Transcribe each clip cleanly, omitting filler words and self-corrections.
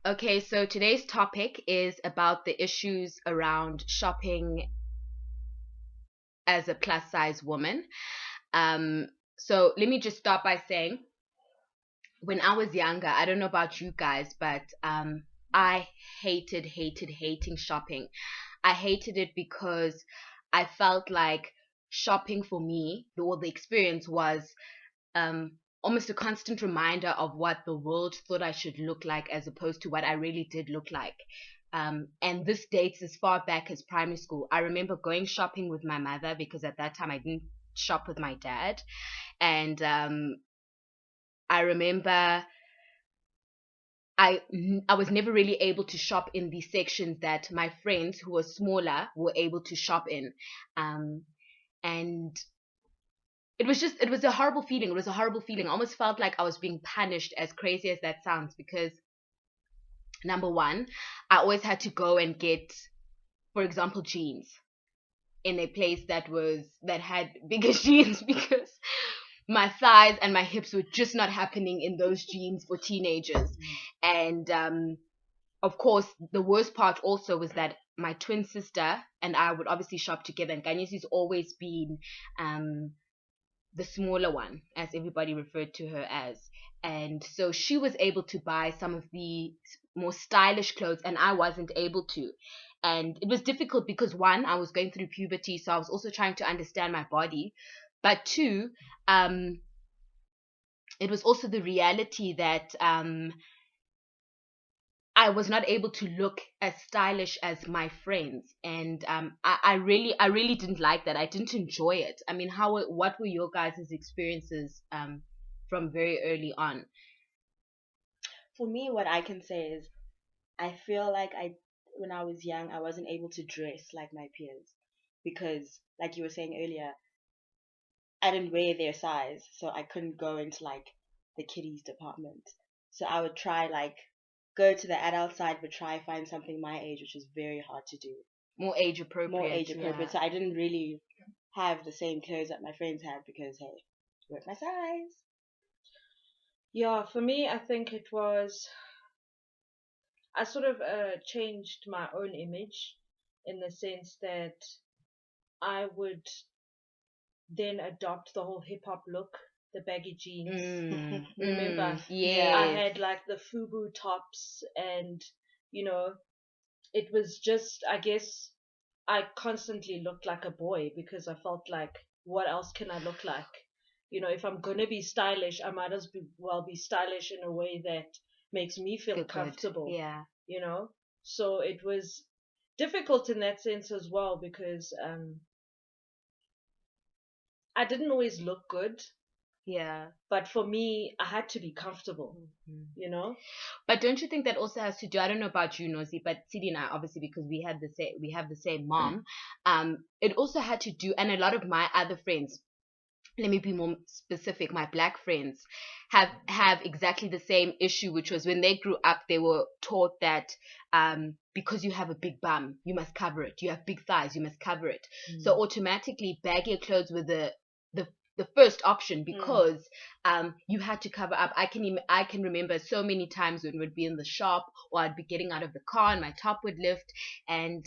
Okay, so today's topic is about the issues around shopping as a plus size woman. Um, so let me just start by saying, when I was younger, I don't know about you guys, but I hating shopping. I hated it because I felt like shopping for me, the experience was almost a constant reminder of what the world thought I should look like as opposed to what I really did look like. And this dates as far back as primary school. I remember going shopping with my mother because at that time I didn't shop with my dad. And I remember I I was never really able to shop in the sections that my friends who were smaller were able to shop in. Um, and it was a horrible feeling. It was a horrible feeling. I almost felt like I was being punished, as crazy as that sounds, because number one, I always had to go and get, for example, jeans in a place that had bigger jeans because my thighs and my hips were just not happening in those jeans for teenagers. And of course, the worst part also was that my twin sister and I would obviously shop together, and Ganyesi's always been the smaller one, as everybody referred to her as. And so she was able to buy some of the more stylish clothes, and I wasn't able to. And it was difficult because one, I was going through puberty, so I was also trying to understand my body. But two, um, it was also the reality that I was not able to look as stylish as my friends, and I really didn't like that. I didn't enjoy it. I mean, what were your guys' experiences from very early on? For me, what I can say is I feel like when I was young, I wasn't able to dress like my peers because, like you were saying earlier, I didn't wear their size, so I couldn't go into like the kiddies department. So I would try like go to the adult side, but try find something my age, which is very hard to do. More age More age appropriate, appropriate. yeah. So I didn't really have the same clothes that my friends had because hey, weren't my size. Yeah, for me, I think it was, I sort of changed my own image in the sense that I would then adopt the whole hip hop look, the baggy jeans. Remember, Yeah. I Yes. had like the FUBU tops, and you know, it was just, I guess, I constantly looked like a boy because I felt like, what else can I look like? If I'm gonna be stylish, I might as well be stylish in a way that makes me feel Feel good. comfortable, Yeah. you know? So it was difficult in that sense as well because I didn't always look good, Yeah. but for me, I had to be comfortable, Mhm. you know? But don't you think that also has to do? I don't know about you, Nosy, but Sidi and I, obviously, because we have the same mom. It also had to do, and a lot of my other friends, let me be more specific, my black friends have exactly the same issue, which was when they grew up, they were taught that because you have a big bum, you must cover it. You have big thighs, you must cover it. So automatically, baggier clothes were the the first option because you had to cover up. I can remember so many times when we'd be in the shop or I'd be getting out of the car and my top would lift, and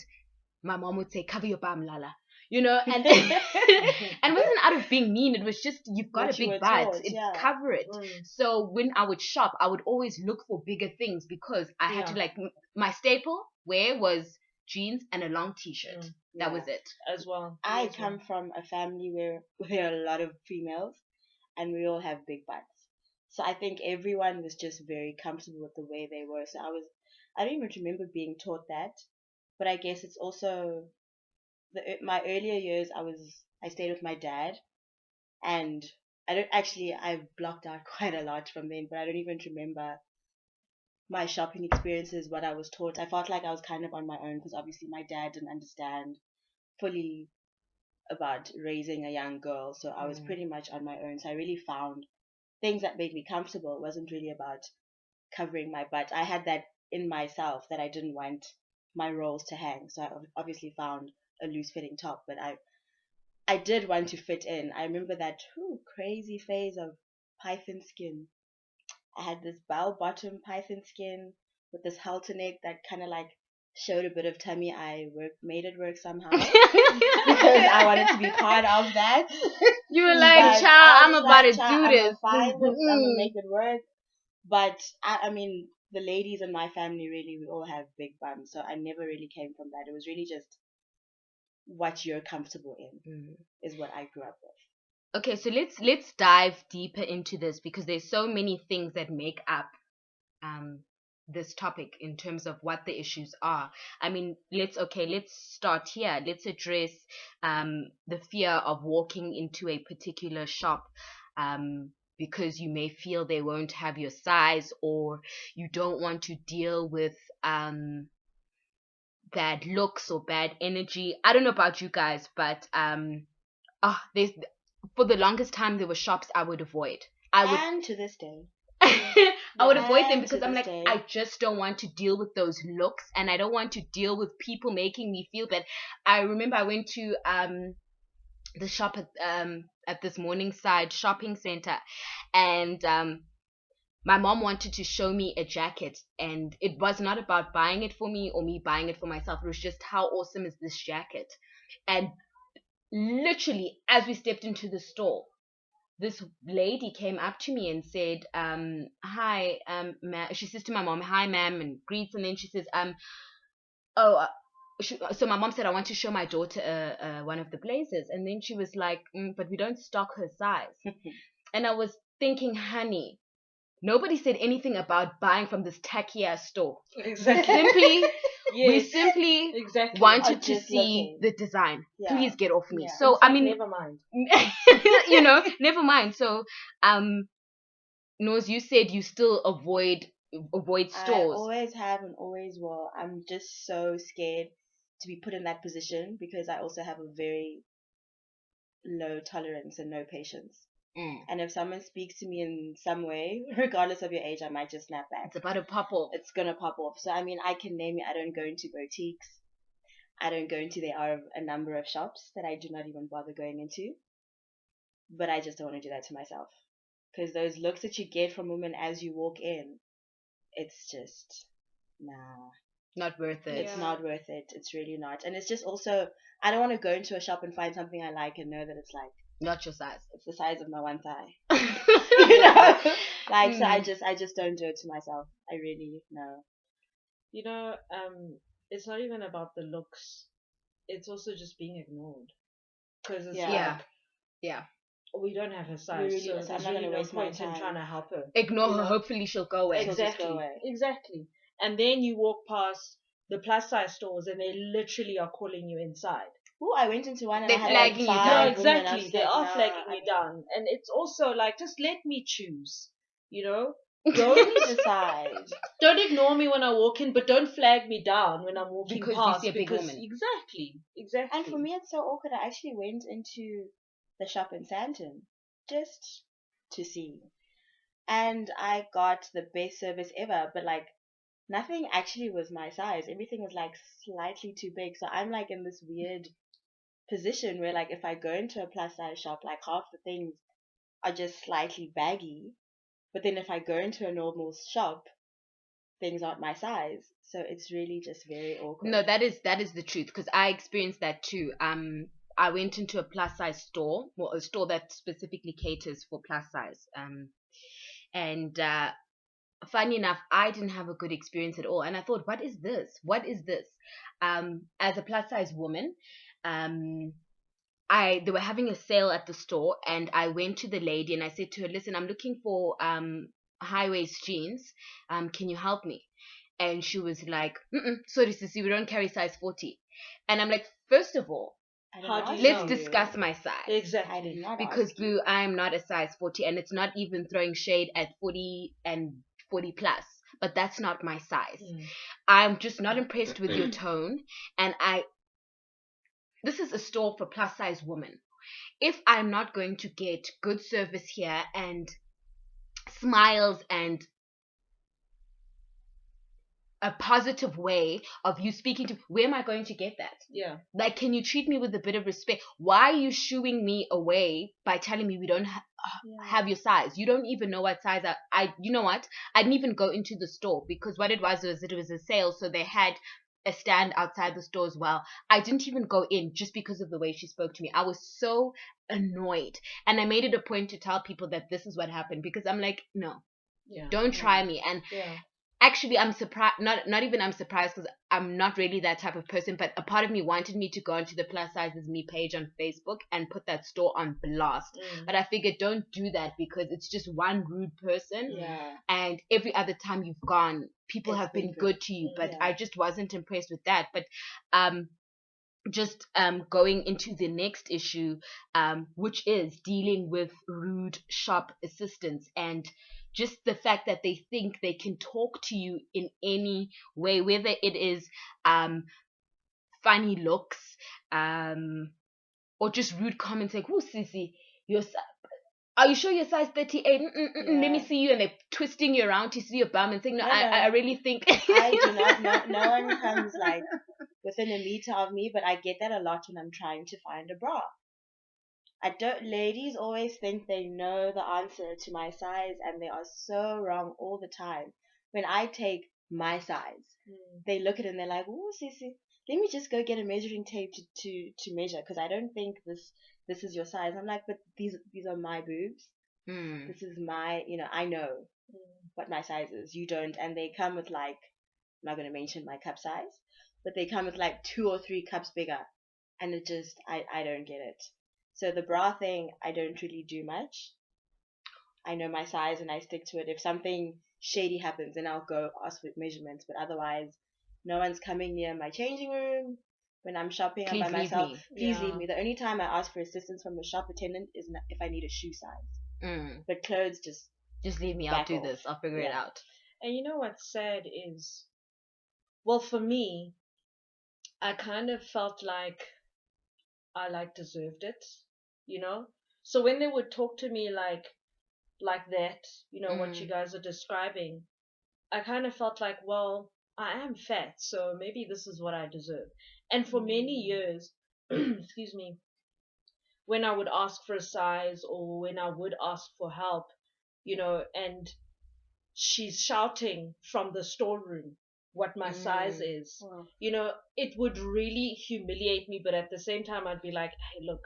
my mom would say, "Cover your bum, Lala." And and it wasn't out of being mean. It was just, you've got a What you big were butt, taught, yeah. cover it. So when I would shop, I would always look for bigger things because I had to, Yeah, like, my staple wear was jeans and a long t-shirt. That Yeah. was it. as well. Me I as well. come from a family where there are a lot of females and we all have big butts. So I think everyone was just very comfortable with the way they were. So I don't even remember being taught that, but I guess it's also my earlier years. I stayed with my dad, and I blocked out quite a lot from then, but I don't even remember my shopping experiences, what I was taught. I felt like I was kind of on my own because obviously my dad didn't understand fully about raising a young girl, so I was pretty much on my own. So I really found things that made me comfortable. It wasn't really about covering my butt. I had that in myself that I didn't want my rolls to hang. So I obviously found a loose fitting top, but I did want to fit in. I remember that crazy phase of python skin. I had this bell bottom python skin with this halter that kind of like showed a bit of tummy. I made it work somehow because I wanted to be part of that. You were like, But child, I I'm was about like, to "Child, do I'm this. gonna find this. I'm gonna make it work." But I mean, the ladies in my family really, we all have big bums, so I never really came from that. It was really just what you're comfortable in Mm. is what I grew up with. Okay, so let's dive deeper into this because there's so many things that make up this topic in terms of what the issues are. I mean, let's start here. Let's address the fear of walking into a particular shop because you may feel they won't have your size, or you don't want to deal with bad looks or bad energy. I don't know about you guys, but there's for the longest time there were shops I would avoid. And to this day. I would avoid them And because to I'm this like, day. I just don't want to deal with those looks, and I don't want to deal with people making me feel bad. I remember I went to the shop at this Morningside shopping center, and my mom wanted to show me a jacket, and it was not about buying it for me or me buying it for myself. It was just, how awesome is this jacket? And literally, as we stepped into the store, this lady came up to me and said, hi, ma'am. She says to my mom, hi, ma'am, and greets, and then she says, oh, so my mom said, I want to show my daughter one of the blazers, and then she was like, but we don't stock her size. And I was thinking, honey, nobody said anything about buying from this tacky ass store. Exactly. Simply, we Yes. simply Exactly. wanted Or to just see looking. the design. Yeah. Please get off me. Yeah. So It's like, I mean, never mind. never mind. So Nose, you said you still avoid I stores. always have and always will. I'm just so scared to be put in that position because I also have a very low tolerance and no patience. Mm. And if someone speaks to me in some way, regardless of your age, I might just snap back. It's about to pop off. It's gonna pop off. So I mean, I can name it. I don't go into boutiques. I don't go into. There are a number of shops that I do not even bother going into. But I just don't want to do that to myself. Because those looks that you get from women as you walk in, it's just, nah. Not worth it. It's Yeah. not worth it. It's really not. And it's just also, I don't want to go into a shop and find something I like and know that it's like, Not your size. it's the size of my one thigh. You know? Like, so I Mm. just don't do it to myself. I really, no. You know, it's not even about the looks. It's also just being ignored. Because it's Yeah. Yeah. like, Yeah. we don't have her size, really- so so there's I'm not really gonna no waste my point in time. trying to help her. Ignore You her. know? Hopefully she'll go away. She'll just Exactly. go away. Exactly. And then you walk past the plus size stores and they literally are calling you inside. Ooh, I went into one and They're I had like flagging you 5 down. Yeah, Yeah, women. I exactly. was They like, are nah, flagging you I down. And it's also like, just let me choose, you know? Let Don't me decide. don't ignore me when I walk in, but don't flag me down when I'm walking Because you past. see a big because woman. Exactly. And for me, it's so awkward. I actually went into the shop in Sandton just to see. And I got the best service ever, but like nothing actually was my size. Everything was like slightly too big. So I'm like in this weird position where like if I go into a plus size shop, like half the things are just slightly baggy. But then if I go into a normal shop, things aren't my size. So it's really just very awkward. No, that is the truth, because I experienced that too. I went into a plus size store, well, a store that specifically caters for plus size. And funny enough, I didn't have a good experience at all. And I thought, what is this? What is this? As a plus size woman, they were having a sale at the store, and I went to the lady and I said to her, listen, I'm looking for high waist jeans. Can you help me? And she was like, sorry, sissy, we don't carry size 40. And I'm like, first of all, I didn't How do ask you let's know? discuss my size. Exactly. I did not Because ask you. boo, I am not a size 40, and it's not even throwing shade at 40 and 40 plus, but that's not my size. I'm just not impressed with your tone, and this is a store for plus size women. If I'm not going to get good service here and smiles and a positive way of you speaking to, where am I going to get that? Yeah. Like, can you treat me with a bit of respect? Why are you shooing me away by telling me we don't have your size? You don't even know what size you know what? I didn't even go into the store, because what it was a sale, so they had a stand outside the store as well. I didn't even go in just because of the way she spoke to me. I was so annoyed, and I made it a point to tell people that this is what happened, because I'm like, no, Yeah. don't try me. And Yeah. actually, I'm surprised. Not even I'm surprised, because I'm not really that type of person. But a part of me wanted me to go onto the Plus Sizes Me page on Facebook and put that store on blast. But I figured, don't do that, because it's just one rude person. Yeah. And every other time you've gone, people It's have been been good to you. But Yeah. I just wasn't impressed with that. But just going into the next issue, which is dealing with rude shop assistants, and just the fact that they think they can talk to you in any way, whether it is funny looks, or just rude comments like, "Oh, Sissy, are you sure you're size 38? Let me Yeah. see you." And they're twisting you around to see your bum and saying, "No, No, I really think." I do not know. No one comes like within a meter of me, but I get that a lot when I'm trying to find a bra. I don't. Ladies always think they know the answer to my size, and they are so wrong all the time. When I take my size, they look at it and they're like, "Oh, Sissy, let me just go get a measuring tape to measure, because I don't think this is your size." I'm like, "But these are my boobs. This is my, I know what my size is. You don't." And they come with like, I'm not gonna mention my cup size, but they come with like 2 or 3 cups bigger, and it just, I don't get it. So the bra thing, I don't really do much. I know my size and I stick to it. If something shady happens, then I'll go ask for measurements. But otherwise, no one's coming near my changing room when I'm shopping. I'm Please by leave myself. me. Please Yeah. leave me. The only time I ask for assistance from a shop attendant is if I need a shoe size. But clothes, just Just leave me. I'll back do off. this. I'll figure it Yeah. out. And you know what's sad is, well, for me, I kind of felt like I deserved it, you know? So when they would talk to me like that, what you guys are describing, I kind of felt like, well, I am fat, so maybe this is what I deserve. And for many years, excuse me, when I would ask for a size or when I would ask for help, and she's shouting from the storeroom what my size is, Wow. it would really humiliate me. But at the same time, I'd be like, hey, look,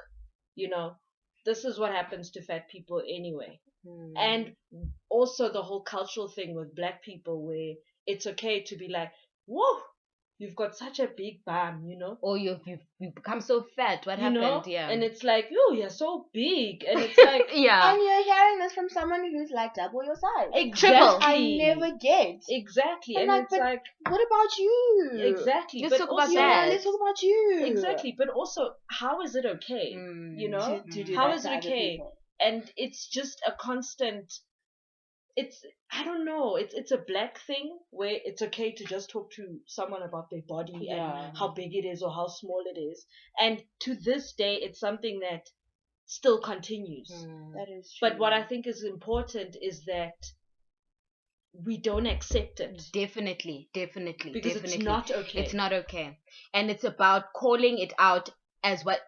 this is what happens to fat people anyway. And also the whole cultural thing with black people, where it's okay to be like, whoa, you've got such a big bum, Or you've become so fat. What happened? Yeah. And it's like, oh, you're so big. And it's like, yeah. And you're hearing this from someone who's like double your size. Triple. I never get. Exactly. I'm And like, it's but like, what about you? exactly. Let's But talk about also, that. Let's talk about you. Exactly. But also, how is it okay? To do How that is to it other okay? people. And it's just a constant, I don't know, it's a black thing where it's okay to just talk to someone about their body and how big it is or how small it is. And to this day, it's something that still continues. That is true. But what I think is important is that we don't accept it. Definitely. Because it's not okay. It's not okay. And it's about calling it out as what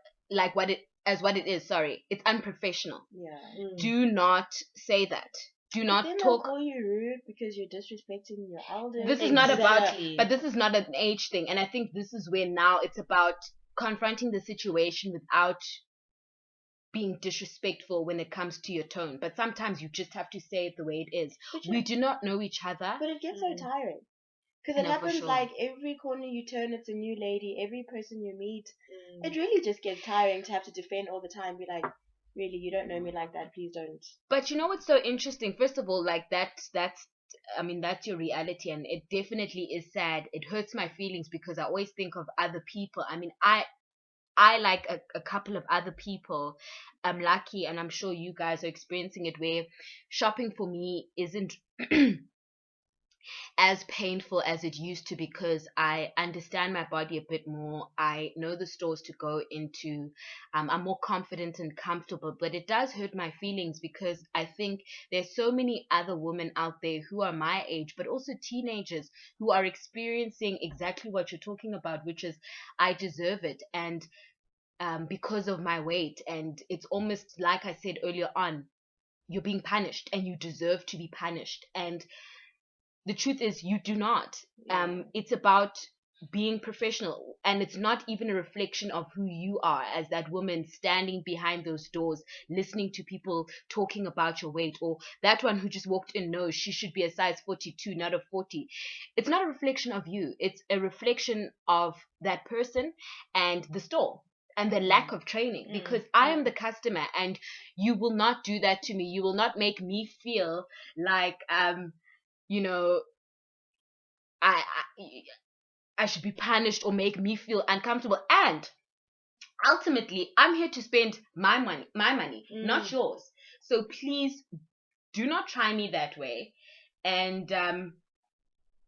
it is. Sorry. It's unprofessional. Yeah. Do not say that. Do But not then talk. they'll call you rude because you're disrespecting your elders. This is not about, Exactly. but this is not an age thing. And I think this is where now it's about confronting the situation without being disrespectful when it comes to your tone. But sometimes you just have to say it the way it is. We do not know each other. But it gets so tiring. Because it No, for happens sure. like every corner you turn, it's a new lady. Every person you meet, it really just gets tiring to have to defend all the time. Be like, really, you don't know me like that. Please don't. But you know what's so interesting? First of all, like that's your reality, and it definitely is sad. It hurts my feelings because I always think of other people. I mean, I like a couple of other people. I'm lucky, and I'm sure you guys are experiencing it, where shopping for me isn't as painful as it used to, because I understand my body a bit more. I know the stores to go into. I'm more confident and comfortable, but it does hurt my feelings because I think there's so many other women out there who are my age, but also teenagers who are experiencing exactly what you're talking about, which is I deserve it. And because of my weight, and it's almost like I said earlier on, you're being punished and you deserve to be punished. And the truth is you do not. It's about being professional, and it's not even a reflection of who you are as that woman standing behind those doors listening to people talking about your weight, or that one who just walked in knows she should be a size 42, not a 40. It's not a reflection of you, it's a reflection of that person and the store and the lack of training, because I am the customer, and you will not do that to me. You will not make me feel like you know, I, I I should be punished or make me feel uncomfortable. And ultimately, I'm here to spend my money, not yours. So please do not try me that way. And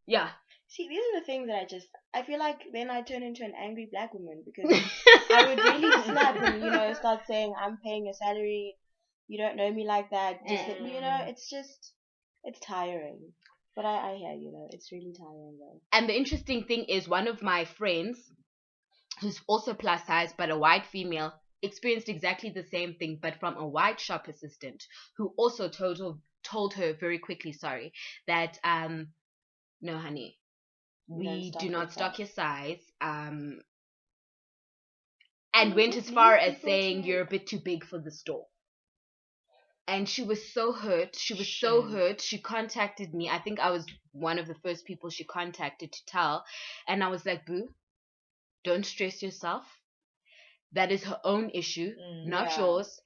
yeah. See, these are the things that I feel like then I turn into an angry black woman, because I would really snap and, start saying, I'm paying your salary, you don't know me like that, just let me, it's tiring. But I hear you, it's really tiring though. And the interesting thing is, one of my friends, who's also plus size but a white female, experienced exactly the same thing, but from a white shop assistant who also told her very quickly, sorry, that no honey, we do not stock your size, and went as far as saying you're a bit too big for the store. And she was so hurt. She contacted me. I think I was one of the first people she contacted to tell. And I was like, boo, don't stress yourself. That is her own issue, not yours.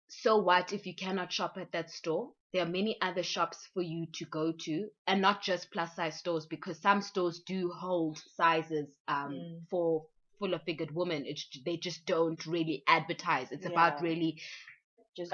So what if you cannot shop at that store? There are many other shops for you to go to, and not just plus size stores, because some stores do hold sizes for fuller figured women. They just don't really advertise. It's about really just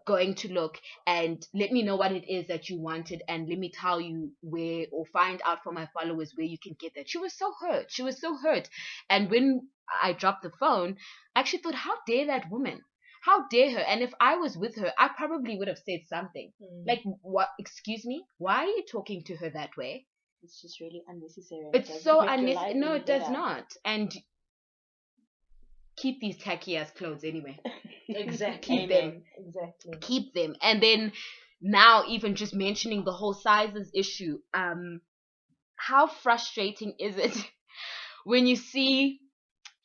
going to look and let me know what it is that you wanted, and let me tell you where, or find out from my followers where you can get that. She was so hurt. And when I dropped the phone, I actually thought, how dare that woman, how dare her? And if I was with her, I probably would have said something like, what, excuse me, why are you talking to her that way? It's just really unnecessary. It's so unnecessary. No, it does not. And keep these tacky ass clothes anyway. Exactly. Keep them. And then now, even just mentioning the whole sizes issue, how frustrating is it when you see,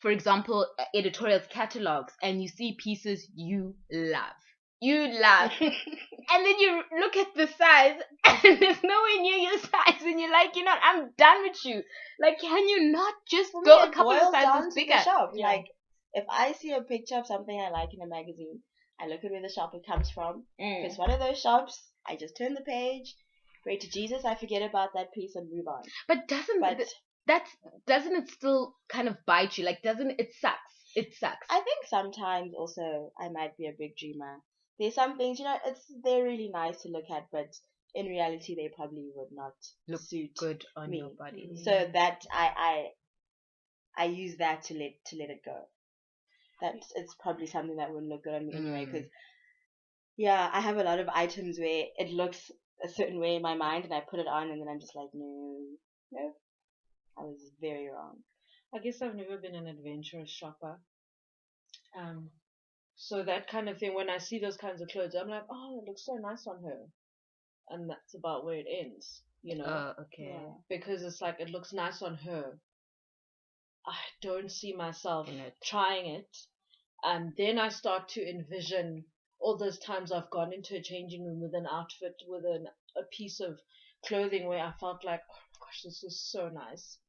for example, editorials, catalogs, and you see pieces you love, and then you look at the size and there's nowhere near your size, and you're like, I'm done with you. Like, can you not just go a couple of sizes bigger? Like, if I see a picture of something I like in a magazine, I look at where the shop it comes from. If it's one of those shops, I just turn the page, pray to Jesus, I forget about that piece and move on. But doesn't it still kind of bite you? Like, doesn't it sucks? It sucks. I think sometimes also I might be a big dreamer. There's some things, they're really nice to look at, but in reality they probably would not suit good on me. Your body. So that I use that to let it go. That it's probably something that wouldn't look good on me anyway, because I have a lot of items where it looks a certain way in my mind and I put it on and then I'm just like, no, I was very wrong. I guess I've never been an adventurous shopper. So that kind of thing, when I see those kinds of clothes, I'm like, oh, it looks so nice on her. And that's about where it ends, okay. Because it's like, it looks nice on her. I don't see myself trying it. And then I start to envision all those times I've gone into a changing room with an outfit, with a piece of clothing where I felt like, oh my gosh, this is so nice.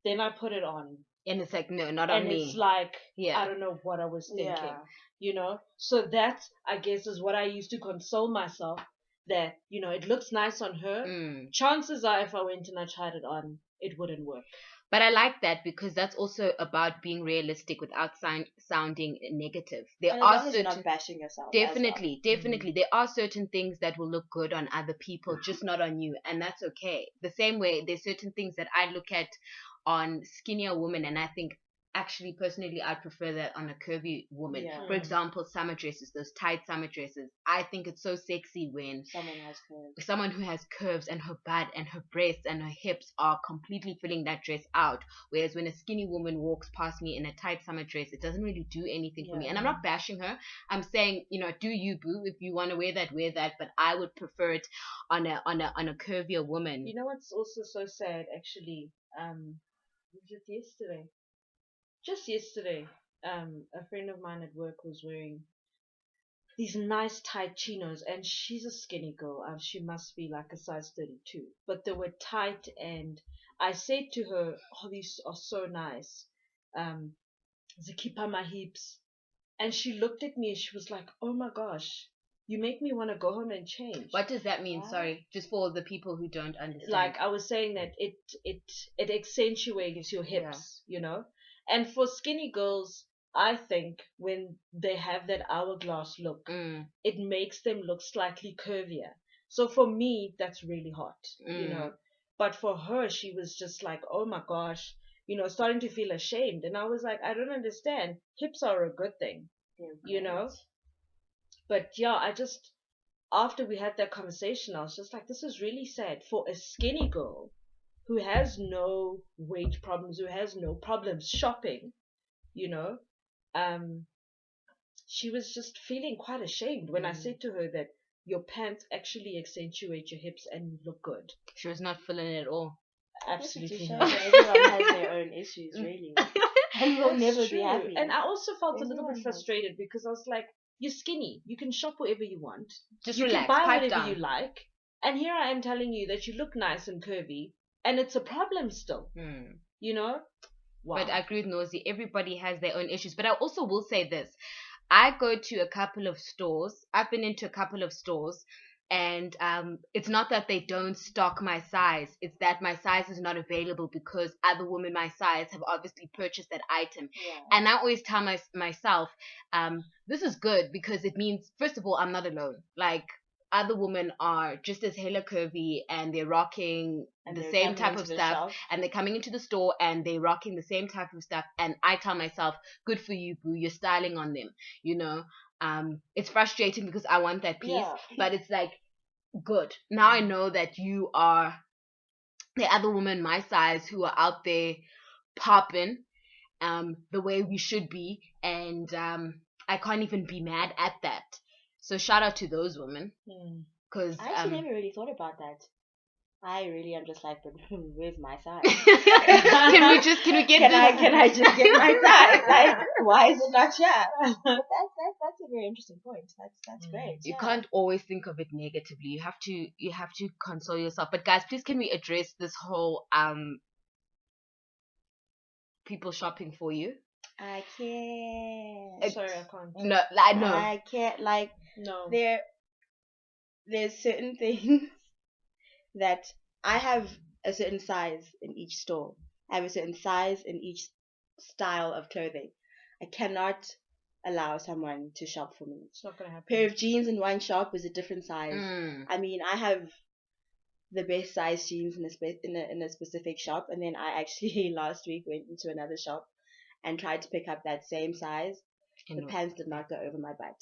Then I put it on. And it's like, no, not on me. And it's like, I don't know what I was thinking, So that, I guess, is what I used to console myself. that, it looks nice on her. Chances are if I went and I tried it on, it wouldn't work. But I like that because that's also about being realistic without sounding negative. There And as are long as you're certain not bashing yourself. definitely, definitely. There are certain things that will look good on other people, just not on you, and that's okay. The same way, there's certain things that I look at on skinnier women, and I think actually personally I prefer that on a curvy woman. Yeah. For example, summer dresses, those tight summer dresses. I think it's so sexy when someone who has curves and her butt and her breasts and her hips are completely filling that dress out. Whereas when a skinny woman walks past me in a tight summer dress, it doesn't really do anything for me. And I'm not bashing her. I'm saying, do you, boo? If you want to wear that, wear that. But I would prefer it on a curvier woman. You know what's also so sad, actually? Was it yesterday? Just yesterday, a friend of mine at work was wearing these nice tight chinos, and she's a skinny girl. She must be like a size 32, but they were tight, and I said to her, "Oh, these are so nice. They keep on my hips." And she looked at me and she was like, "Oh my gosh, you make me want to go home and change." What does that mean? Sorry, just for the people who don't understand. Like I was saying that it accentuates your hips, And for skinny girls, I think when they have that hourglass look, it makes them look slightly curvier. So for me, that's really hot, But for her, she was just like, "Oh my gosh," starting to feel ashamed. And I was like, "I don't understand. Hips are a good thing, But yeah, after we had that conversation, I was just like, this is really sad for a skinny girl who has no weight problems, who has no problems shopping, she was just feeling quite ashamed when I said to her that your pants actually accentuate your hips and you look good. She was not feeling it at all. Absolutely not. not. Everyone has their own issues, really. And we'll never be happy. And I also felt a little bit frustrated because I was like, you're skinny. You can shop wherever you want. Just you relax, can buy pipe whatever down. you like. And here I am telling you that you look nice and curvy, and it's a problem still. Wow. But I agree with Nosy. Everybody has their own issues. But I also will say this. I go to a couple of stores. I've been into a couple of stores. And it's not that they don't stock my size. It's that my size is not available because other women my size have obviously purchased that item. Yeah. And I always tell myself, this is good because it means, first of all, I'm not alone. Like, other women are just as hella curvy and they're rocking the same type of stuff and they're coming into the store and they're rocking the same type of stuff. And I tell myself, good for you, boo. You're styling on them, It's frustrating because I want that piece, but it's like, good. Now I know that you are the other woman my size who are out there popping the way we should be, and I can't even be mad at that. So shout out to those women. Because I actually never really thought about that. I really am just like, but where's my size? Can we get Can I just get my size? Like, why is it not here? But that's a very interesting point. That's great. You can't always think of it negatively. You have to console yourself. But guys, please can we address this whole people shopping for you? I can't. Sorry, I can't. No, I know. I can't. Like, no. There's certain things that I have a certain size in each store. I have a certain size in each style of clothing. I cannot allow someone to shop for me. It's not gonna happen. Pair of jeans in one shop is a different size. I mean, I have the best size jeans in a specific shop, and then I actually last week went into another shop and tried to pick up that same size. The pants did not go over my butt.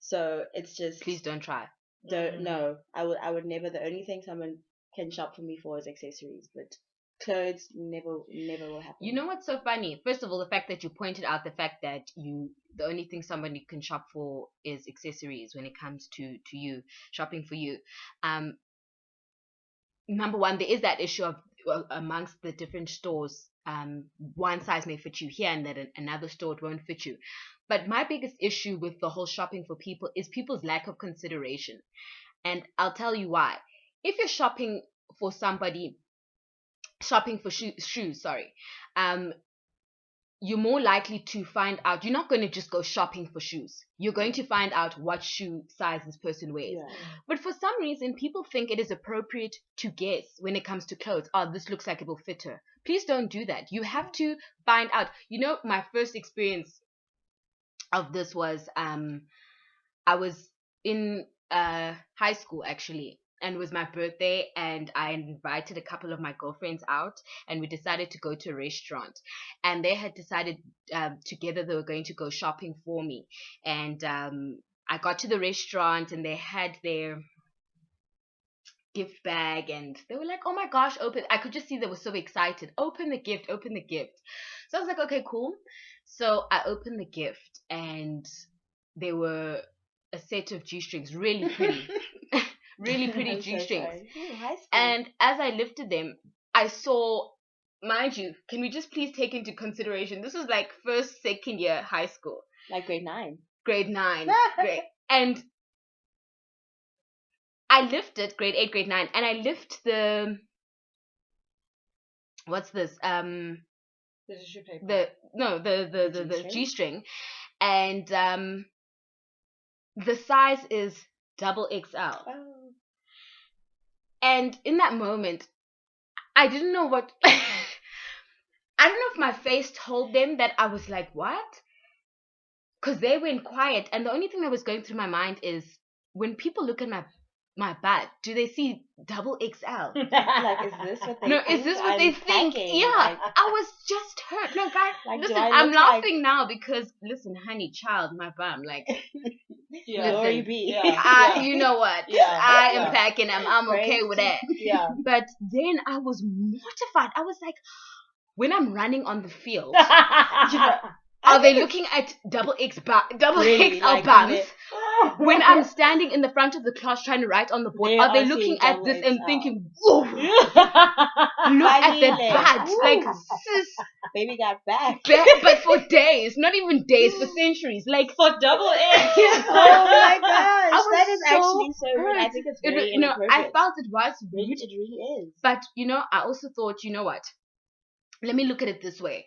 So it's just, please don't try. No, I would never. The only thing someone can shop for me for is accessories, but clothes never will happen. You know what's so funny? First of all, the fact that you pointed out the fact that the only thing somebody can shop for is accessories when it comes to you shopping for you. Number one, there is that issue of amongst the different stores. One size may fit you here and then another store it won't fit you. But my biggest issue with the whole shopping for people is people's lack of consideration. And I'll tell you why. If you're shopping for shoes, you're more likely to find out. You're not going to just go shopping for shoes. You're going to find out what shoe size this person wears. Yeah. But for some reason, people think it is appropriate to guess when it comes to clothes. Oh, this looks like it will fit her. Please don't do that. You have to find out. You know, my first experience of this was I was in high school actually, and it was my birthday, and I invited a couple of my girlfriends out, and we decided to go to a restaurant, and they had decided together they were going to go shopping for me, and I got to the restaurant, and they had their gift bag, and they were like, oh my gosh, open. I could just see they were so excited. Open the gift, open the gift. So I was like, okay, cool. So I opened the gift, and they were a set of G-strings, really pretty, really pretty I'm so G-strings. sorry. Ooh, high school. And as I lifted them, I saw, mind you, can we just please take into consideration, this was like first, second year high school, like grade 9. grade 9, and I lifted grade 8, grade 9, and I lift the, what's this? The tissue paper. The G-string, and the size is double XL. Oh. And in that moment, I didn't know what. I don't know if my face told them that I was like, what? Because they went quiet, and the only thing that was going through my mind is, when people look at my butt, do they see double XL? Like, is this what they No, think? is this what I'm they think? packing? Yeah, Like, I was just hurt. No, guys, Like, listen, do I I'm look laughing now because, listen, honey, child, my bum, like, Yeah. glory listen, be. Yeah. you know what? Yeah, I am yeah. packing. I'm okay Praise with to- that. Yeah. But then I was mortified. I was like, when I'm running on the field, are they looking at double Really, XL like, bumps? When I'm standing in the front of the class trying to write on the board, They are they are looking seeing at double this and XL. thinking, whoa, look at that Finally, butt? ooh. Like, sis, Baby got back. but for days, not even days, for centuries. Like, For double X. Oh my gosh, was that is so actually so rude. I hurt. think it's very you know, I inappropriate. felt it was It rude, really is. but you know, I also thought, you know what? Let me look at it this way.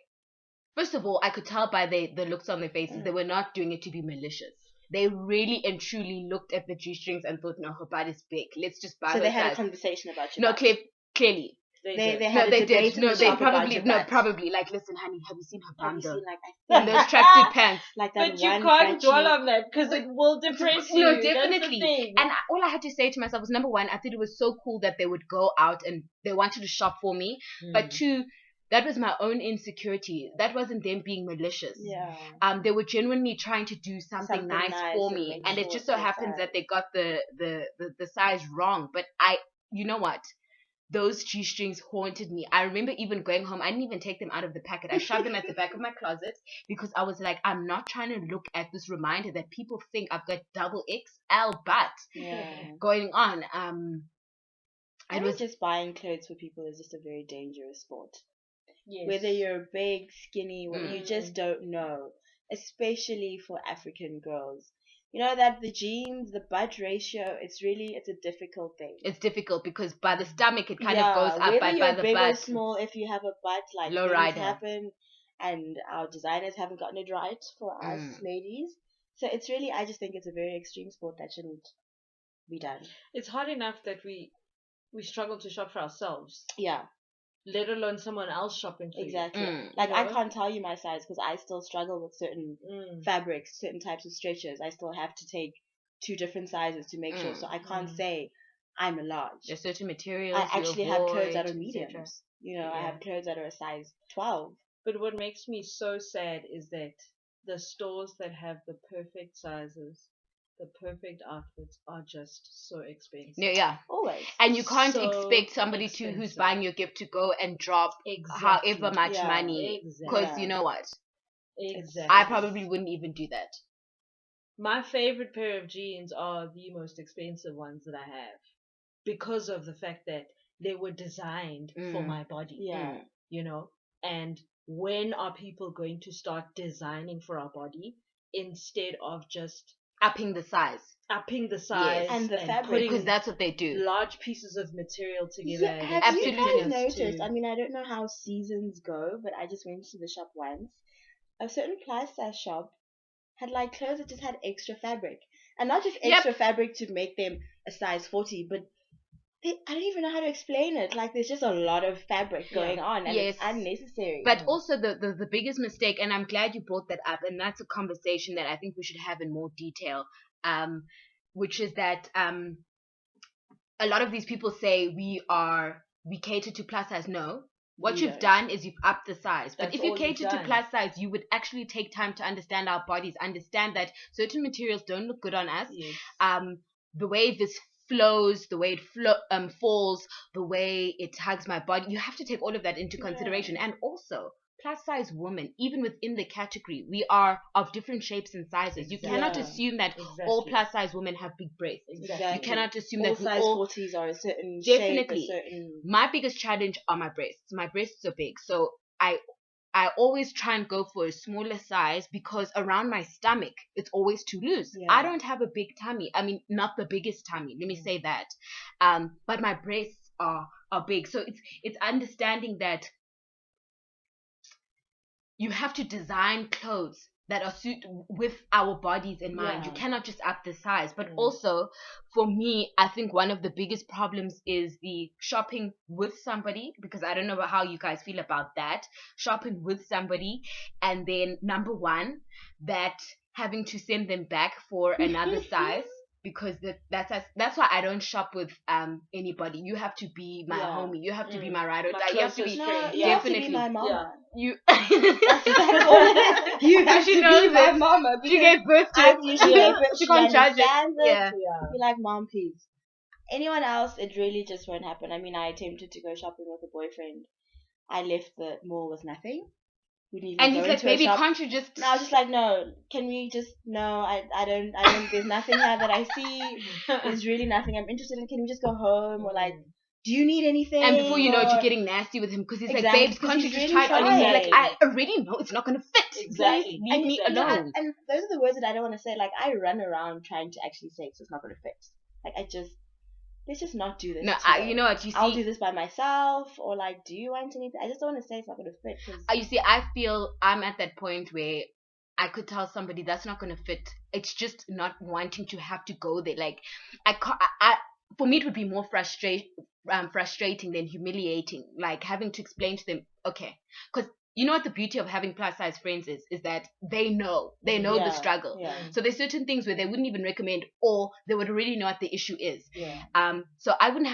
First of all, I could tell by the looks on their faces, they were not doing it to be malicious. They really and truly looked at the G-strings and thought, no, her butt is big. Let's just buy So her they had a size. conversation about you. No, clearly. They No, had a they debate did. in No, the they shop about probably, your no, butt. probably. Like, listen, honey, have you seen her Have bum you though? seen, like, And those tracksuit pants. like that But you one can't dwell crunchy- on that because it will depress you. No, That's the definitely. thing. And all I had to say to myself was, number one, I thought it was so cool that they would go out and they wanted to shop for me. But two, that was my own insecurity. That wasn't them being malicious. Yeah. They were genuinely trying to do something nice for and me, make and it sure just it's so your happens size. that they got the size wrong. But you know what? Those G-strings haunted me. I remember even going home. I didn't even take them out of the packet. I shoved them at the back of my closet because I was like, I'm not trying to look at this reminder that people think I've got double XL butt Yeah. going on. I It was was just buying clothes for people is just a very dangerous sport. Yes. Whether you're big, skinny, Mm. you just don't know. Especially for African girls. You know that the jeans, the butt ratio, it's a difficult thing. it's difficult because by the stomach it kind Yeah, of goes up, whether but you're by the big or butt, small, if you have a butt, like Low things rider. happen, and our designers haven't gotten it right for us Mm. ladies. So it's really, I just think it's a very extreme sport that shouldn't be done. It's hard enough that we struggle to shop for ourselves, Yeah, let alone someone else shopping for exactly. Mm. Like, I know? can't tell you my size because I still struggle with certain you. fabrics, certain types of stretches. I still have to take 2 different sizes to make sure. Mm. So I can't Mm. say I'm a large. there's certain materials. I actually have clothes that are etc. mediums. You know, I Yeah. have clothes that are a size 12. But what makes me so sad is that the stores that have the perfect sizes, the perfect outfits are just so expensive. Yeah. Always. And you can't So expect somebody who's expensive. buying your gift to go and drop Exactly. however much Yeah, money. exactly. Because Yeah. you know what? Exactly. I probably wouldn't even do that. My favorite pair of jeans are the most expensive ones that I have because of the fact that they were designed for Mm. my body. Yeah. Mm. You know, and when are people going to start designing for our body instead of just upping the size. Upping the size And the fabric. putting Because that's what they do. large pieces of material together. Yeah, and have Absolutely. you expecting guys us noticed? to- I mean, I don't know how seasons go, but I just went to the shop once. A certain plus size shop had like clothes that just had extra fabric, and not just Yep. extra fabric to make them a size 40, but I don't even know how to explain it. Like, there's just a lot of fabric going on, and it's Yes. unnecessary. But also the biggest mistake, and I'm glad you brought that up, and that's a conversation that I think we should have in more detail, which is that a lot of these people say we cater to plus size. No. What We you've don't. done is you've upped the size. But That's if you all you've cater to done. plus size, you would actually take time to understand our bodies, understand that certain materials don't look good on us. Yes. The way this flows, the way it falls, the way it hugs my body, you have to take all of that into consideration. And also, plus size women, even within the category, we are of different shapes and sizes. You cannot Yeah. assume that Exactly. all plus size women have big breasts. Exactly. You cannot assume all that we size all 40s are a certain shape, Definitely. a certain. My biggest challenge are my breasts. My breasts are big, so I always try and go for a smaller size because around my stomach it's always too loose. Yeah. I don't have a big tummy. I mean, not the biggest tummy. Let me say that. But my breasts are big, so it's understanding that you have to design clothes that are suit with our bodies in mind. You Yeah. cannot just up the size. But Mm. also, for me, I think one of the biggest problems is the shopping with somebody, because I don't know how you guys feel about that. Shopping with somebody, and then number one, that having to send them back for another size. Because that's why I don't shop with anybody. You have to be my Yeah. homie. You have to be Mm. my ride or My die. You have to closest be No, friend. you have to be Definitely. my mama. Yeah. you. That's all it is. You have She to knows be my it. mama. She because gave birth to I it. usually Yeah. but She she can't judge it. understands it. Yeah. Yeah. Be like, mom, please. Anyone else, it really just won't happen. I mean, I attempted to go shopping with a boyfriend. I left the mall with nothing. We didn't even And go he's like, into a baby, shop. can't you just? And I was just like, no, can we just, no, I don't, there's nothing here that I see. There's really nothing I'm interested in. Can we just go home? Or like, do you need anything? And before you know it, you're Or- getting nasty with him because he's Exactly, like, babes, because can't you he's just really try it on? And he's like, trying. I already know it's not going to fit. Exactly. Please leave me and, alone. and those are the words that I don't want to say. Like, I run around trying to actually say it's not going to fit. Like, let's just not do this. No, today. you know what? You I'll see, do this by myself, or like, do you want anything? I just don't want to say it's not going to fit. 'Cause you see, I feel I'm at that point where I could tell somebody that's not going to fit. It's just not wanting to have to go there. Like, I can't. For me, it would be more frustrating than humiliating. Like having to explain to them, okay, because you know what the beauty of having plus size friends is that they know the Yeah, struggle. Yeah, So there's certain things where they wouldn't even recommend, or they would already know what the issue is. yeah. So I wouldn't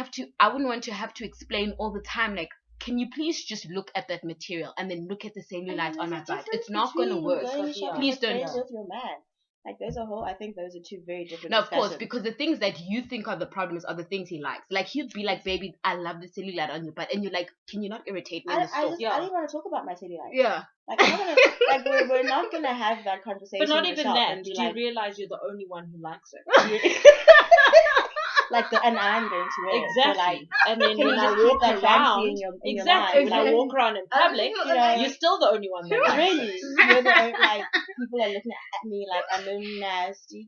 want to have to explain all the time, like, can you please just look at that material and then look at the cellulite on my butt? It's not gonna work. Going shopping Please with don't. friends with your man. Like, I think those are two very different. No, of course, discussions. because the things that you think are the problems are the things he likes. Like, he'd be like, baby, I love the cellulite on your butt. And you're like, can you not irritate me in the I store? just Yeah. I didn't want to talk about my cellulite. Yeah. Like, I'm not gonna, like we're not gonna have that conversation. But not in the even shop that. And be Do you like, realize you're the only one who likes it? and I'm going to wear it. So, Exactly. like, And then can you when I just keep walk that fancy around, in your exactly. mind? When I Like, walk around in public, You know, you're still the only one that likes really, it. you're the only, like, people are looking at me like I'm a nasty.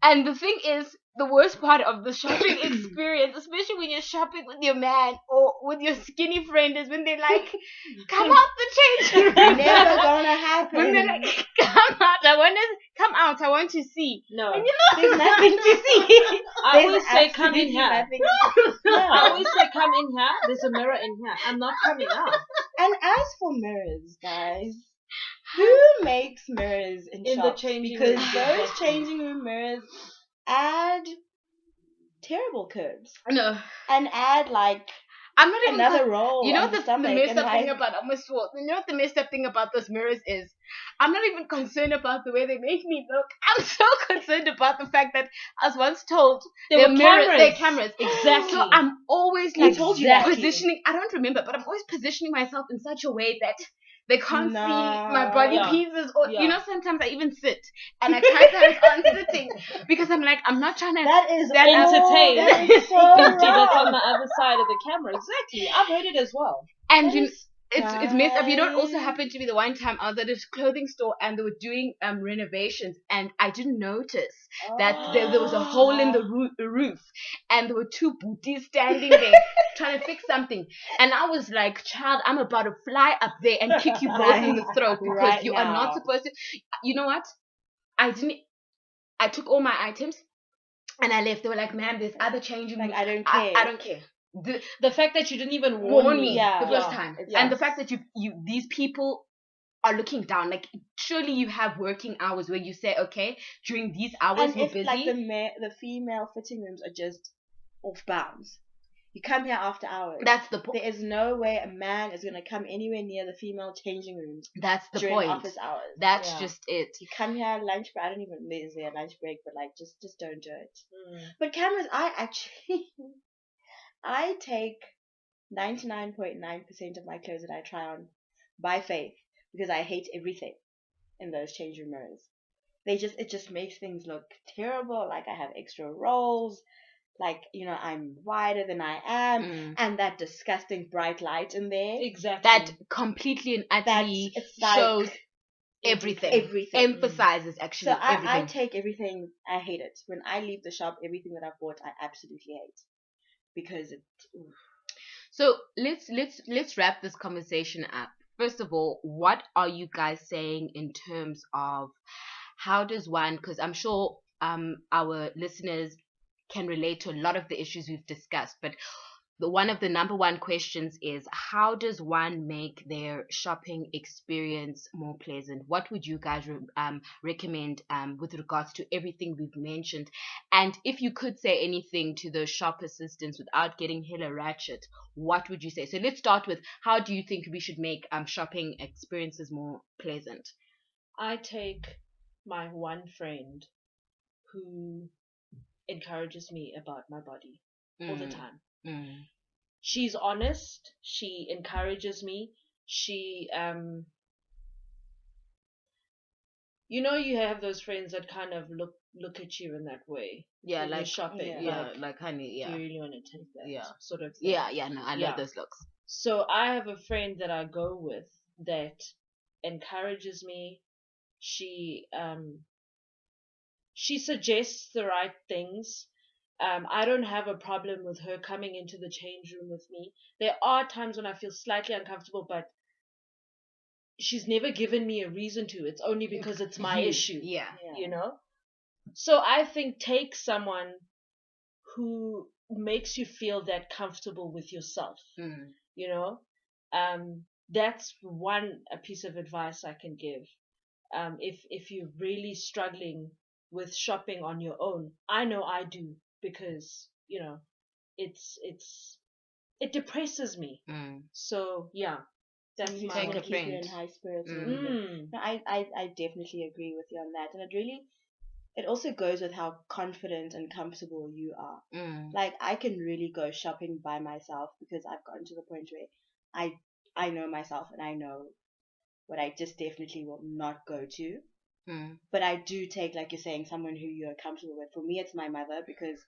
And the thing is, the worst part of the shopping experience, especially when you're shopping with your man or with your skinny friend, is when they're like, come out the changing room. Never gonna happen. When they're like, come out, I want to see. No. And you know, There's nothing to see. I There's always say, come in absolutely here. nothing. I Yeah. always say, come in here. There's a mirror in here. I'm not coming out. And as for mirrors, guys, who makes mirrors in In the shops? changing Because room, those exactly. changing room mirrors add terrible curves no, and add like I'm not even. another roll. You know on what the stomach messed and, up thing like, about you know what the messed up thing about those mirrors is? I'm not even concerned about the way they make me look. I'm so concerned about the fact that I was once told There were they're cameras. cameras. Exactly. So I'm always Who like told you that? positioning. I don't remember, but I'm always positioning myself in such a way that they can't No. see my body Yeah. pieces. Or Yeah. you know, sometimes I even sit and I try to on sitting because I'm like, I'm not trying to. that is That entertain. That is so Empty that's on wrong. the other side of the camera. Exactly. I've heard it as well. And That you, is it's messed up. You know, it also Guys. happened to me the one time I was at a clothing store and they were doing renovations, and I didn't notice that there was a hole in the roof, and there were two booties standing there trying to fix something, and I was like, child, I'm about to fly up there and kick you both in the throat because Right you are not now. supposed to. You know what? I took all my items and I left. They were like, ma'am, there's other changing Like, rooms. I don't care. I don't care. The fact that you didn't even Warn me Yeah. the first time, it's- and the yes. fact that these people are looking down. Like, surely you have working hours where you say, okay, during these hours And we're if busy. like the female fitting rooms are just off bounds, you come here after hours. That's the point. There is no way a man is gonna come anywhere near the female changing rooms That's the during point. office hours. That's Yeah. just it. You come here lunch break. I don't even is there a lunch break, but like just don't do it. Mm. But cameras, I actually I take 99.9% of my clothes that I try on by faith because I hate everything in those change room mirrors. It just makes things look terrible. Like I have extra rolls. Like, I'm wider than I am, and that disgusting bright light in there. Exactly. That completely and utterly It's like shows everything. Everything. Emphasizes actually So I everything. take everything. I hate it when I leave the shop. Everything that I've bought, I absolutely hate because it. Oof. So let's wrap this conversation up. First of all, what are you guys saying in terms of how does one? Because I'm sure our listeners can relate to a lot of the issues we've discussed, but one of the number one questions is how does one make their shopping experience more pleasant? What would you guys recommend with regards to everything we've mentioned? And if you could say anything to those shop assistants without getting hella ratchet, what would you say? So let's start with, how do you think we should make shopping experiences more pleasant? I take my one friend who encourages me about my body all the time. She's honest. She encourages me. She you have those friends that kind of look at you in that way. Yeah, when you're like shopping. Yeah, like honey, yeah. Do you really want to take that? Yeah. Sort of thing. Yeah, no, I love those looks. So I have a friend that I go with that encourages me. She suggests the right things. I don't have a problem with her coming into the change room with me. There are times when I feel slightly uncomfortable, but she's never given me a reason to. It's only because it's my issue. Yeah. So I think take someone who makes you feel that comfortable with yourself. That's a piece of advice I can give. If you're really struggling with shopping on your own, I know I do, because it depresses me. So yeah, that's You my take want a to keep you friend. in high spirits. No, I definitely agree with you on that, and it also goes with how confident and comfortable you are. Like, I can really go shopping by myself because I've gotten to the point where I know myself and I know what I just definitely will not go to. But I do take, like you're saying, someone who you're comfortable with. For me, it's my mother, because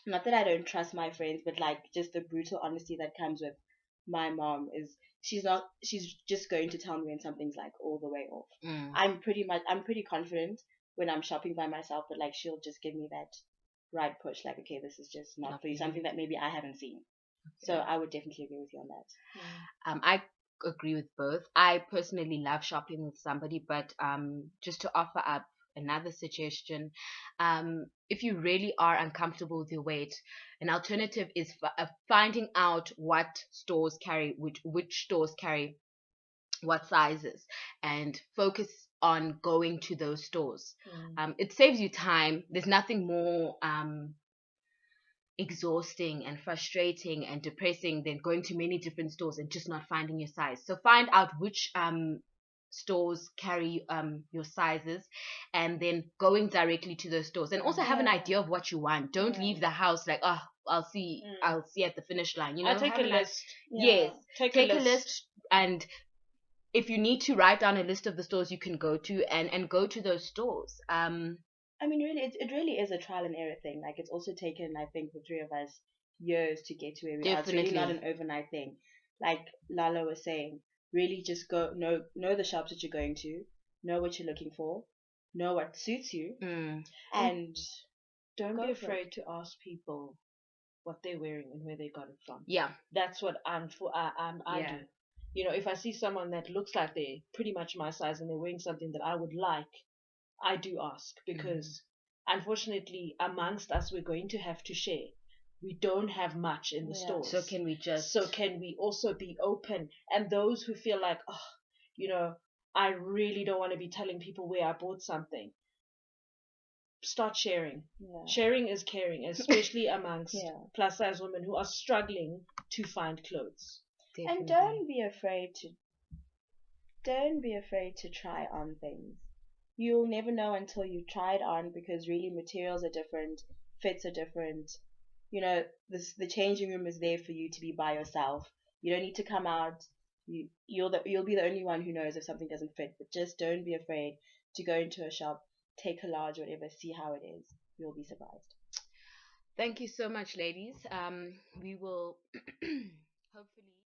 not that I don't trust my friends, but like just the brutal honesty that comes with my mom is she's just going to tell me when something's like all the way off. I'm pretty confident when I'm shopping by myself, but like she'll just give me that right push, like, okay, this is just not for you, something that maybe I haven't seen. So I would definitely agree with you on that. I agree with both. I personally love shopping with somebody, but just to offer up another suggestion, if you really are uncomfortable with your weight, an alternative is finding out what stores carry which stores carry what sizes, and focus on going to those stores. It saves you time. There's nothing more exhausting and frustrating and depressing than going to many different stores and just not finding your size. So find out which stores carry your sizes, and then going directly to those stores, and also have an idea of what you want. Don't leave the house like, oh, I'll see at the finish line. I take a list. Yes, Take a list, and if you need to write down a list of the stores you can go to, and go to those stores. I mean, really, it really is a trial and error thing. Like, it's also taken, I think, the three of us years to get to where we are. It's really not an overnight thing. Like Lala was saying, really just go know the shops that you're going to, know what you're looking for, know what suits you, and don't go be for afraid to ask people what they're wearing and where they got it from. Yeah. That's what I do. You know, if I see someone that looks like they're pretty much my size and they're wearing something that I would like, I do ask, because unfortunately amongst us we're going to have to share. We don't have much in the stores. So can we also be open? And those who feel like, oh, you know, I really don't want to be telling people where I bought something, start sharing. Sharing is caring, especially amongst plus size women who are struggling to find clothes. Definitely. And don't be afraid to try on things. You'll never know until you try it on, because really materials are different, fits are different. You know, the changing room is there for you to be by yourself. You don't need to come out. You'll be the only one who knows if something doesn't fit. But just don't be afraid to go into a shop, take a large or whatever, see how it is. You'll be surprised. Thank you so much, ladies. We will hopefully